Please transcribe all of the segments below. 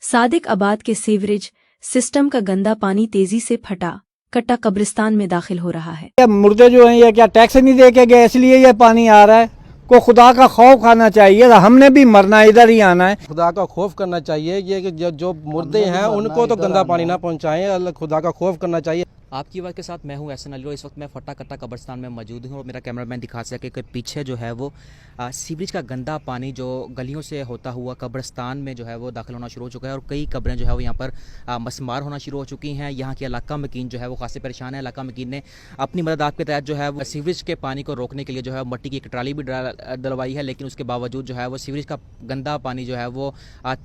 सादिक आबाद के sewerage system का गंदा पानी तेजी से फटा कट्टा कब्रिस्तान में दाखिल हो रहा है। मुर्दे जो हैं ये क्या टैक्स नहीं दे के गए, इसलिए ये पानी आ रहा है। को खुदा का खौफ खाना चाहिए, हमने भी मरना, इधर ही आना है। खुदा का खौफ करना चाहिए। ये कि जो मुर्दे हैं उनको तो गंदा पानी ना पहुंचाएं, खुदा का खौफ करना चाहिए। आपकी बात के साथ मैं हूं एहसन अली और इस वक्त मैं फटा कट्टा कब्रिस्तान में मौजूद हूं और मेरा कैमरामैन दिखा सके कि पीछे जो है वो सीवरेज का गंदा पानी जो गलियों से होता हुआ कब्रिस्तान में जो है वो दाखिल होना शुरू हो चुका है और कई कब्रें जो है वो यहाँ पर मस्मार होना शुरू हो चुकी हैं। यहाँ के इलाका मकीन जो है वो खासी परेशान है। इलाका मकीन ने अपनी मदद आपके तहत जो है वो सीवरेज के पानी को रोकने के लिए जो है मट्टी की एक ट्राली भी डलवाई है, लेकिन उसके बावजूद जो है वो सीवरेज का गंदा पानी जो है वो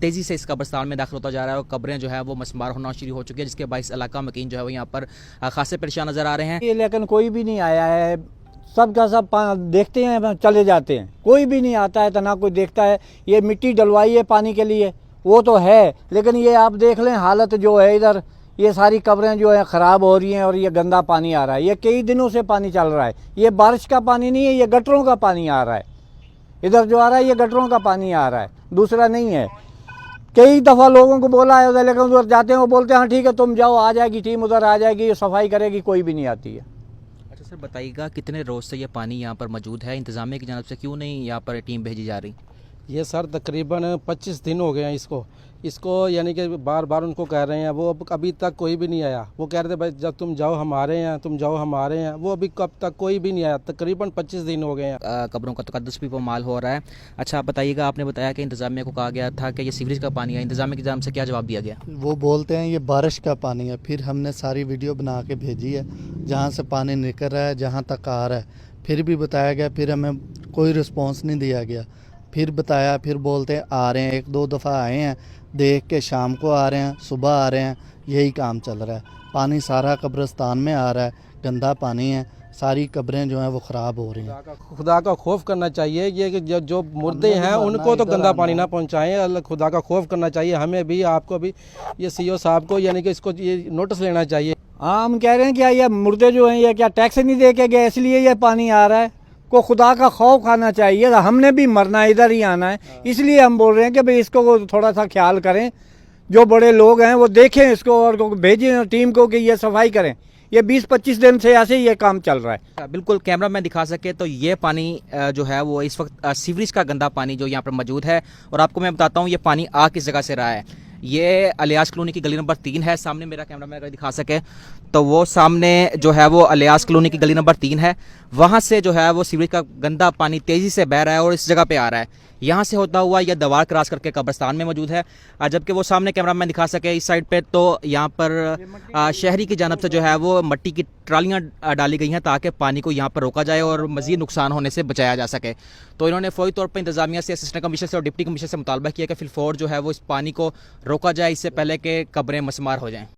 तेज़ी से इस कब्रिस्तान में दाखिल होता जा रहा है और कब्रें जो है वो मस्मार होना शुरू हो चुकी है, जिसके बाइस इलाका मकीन जो है वो यहाँ पर खासे परेशान नज़र आ रहे हैं। लेकिन कोई भी नहीं आया है, सबका सब देखते हैं चले जाते हैं, कोई भी नहीं आता है, तो ना कोई देखता है। ये मिट्टी डलवाई है पानी के लिए, वो तो है, लेकिन ये आप देख लें हालत जो है इधर, ये सारी कब्रें जो है ख़राब हो रही हैं और ये गंदा पानी आ रहा है। ये कई दिनों से पानी चल रहा है, ये बारिश का पानी नहीं है, ये गटरों का पानी आ रहा है। इधर जो आ रहा है ये गटरों का पानी आ रहा है, दूसरा नहीं है। कई दफ़ा लोगों को बोला है उधर, लेकिन उधर जाते हैं वो बोलते हैं हाँ ठीक है तुम जाओ, आ जाएगी टीम, उधर आ जाएगी, सफाई करेगी, कोई भी नहीं आती है। अच्छा सर बताइएगा, कितने रोज़ से ये पानी यहाँ पर मौजूद है? इंतज़ामिया की जानब से क्यों नहीं यहाँ पर टीम भेजी जा रही? ये सर तकरीबन 25 दिन हो गए हैं इसको यानी कि बार बार उनको कह रहे हैं, वो अभी तक कोई भी नहीं आया। वो कह रहे थे भाई जब तुम जाओ हमारे हैं, तुम जाओ हमारे हैं, वो अभी कब तक कोई भी नहीं आया। तकरीबन 25 दिन हो गए हैं। कब्रों का तकद्दुस भी पामाल हो रहा है। अच्छा आप बताइएगा, आपने बताया कि इंतज़ामिया को कहा गया था कि ये सीवरेज का पानी है, इंतज़ामिया की जानब से क्या जवाब दिया गया? वो बोलते हैं ये बारिश का पानी है। फिर हमने सारी वीडियो बना के भेजी है जहाँ से पानी निकल रहा है, जहाँ तक आ रहा है, फिर भी बताया गया, फिर हमें कोई रिस्पॉन्स नहीं दिया गया। फिर बताया, फिर बोलते हैं आ रहे हैं, एक दो दफ़ा आए हैं, देख के शाम को आ रहे हैं, सुबह आ रहे हैं, यही काम चल रहा है। पानी सारा कब्रिस्तान में आ रहा है, गंदा पानी है, सारी कब्रें जो हैं वो ख़राब हो रही हैं। खुदा का खौफ करना चाहिए। ये कि जो मुर्दे हैं उनको तो गंदा पानी ना पहुंचाएं, खुदा का खौफ करना चाहिए। हमें भी, आपको भी, ये सीओ साहब को यानी कि इसको ये नोटिस लेना चाहिए। हाँ, हम कह रहे हैं कि ये मुर्दे जो हैं ये क्या टैक्स नहीं दे के गए, इसलिए ये पानी आ रहा है। को खुदा का खौफ खाना चाहिए, हमने भी मरना, इधर ही आना है। इसलिए हम बोल रहे हैं कि भाई इसको थोड़ा सा ख्याल करें, जो बड़े लोग हैं वो देखें इसको और भेजें टीम को कि ये सफाई करें। ये 20-25 दिन से ऐसे ही ये काम चल रहा है। बिल्कुल कैमरा मैन दिखा सके तो ये पानी जो है वो इस वक्त सीवरेज का गंदा पानी जो यहाँ पर मौजूद है। और आपको मैं बताता हूँ ये पानी आ किस जगह से रहा है। ये अलियास कॉलोनी की गली नंबर 3 है। सामने मेरा कैमरा मैन अगर दिखा सके तो वो सामने जो है वो अलियास कॉलोनी की गली नंबर 3 है। वहाँ से जो है वो सीवरेज का गंदा पानी तेज़ी से बह रहा है और इस जगह पे आ रहा है। यहाँ से होता हुआ यह दीवार क्रॉस करके कब्रिस्तान में मौजूद है। जबकि वो सामने कैमरा मैन दिखा सके इस साइड पे तो यहाँ पर शहरी की जानब से जो है वो मट्टी की ट्रालियाँ डाली गई हैं ताकि पानी को यहाँ पर रोका जाए और मज़ीद नुकसान होने से बचाया जा सके। तो इन्होंने फौरी तौर पर इंतजामिया से, असिस्टेंट कमिश्नर से और डिप्टी कमिश्नर से मुतालबा किया कि फिलफौर जो है वो इस पानी को रोका जाए, इससे पहले कि कब्रें मस्मार हो जाएँ।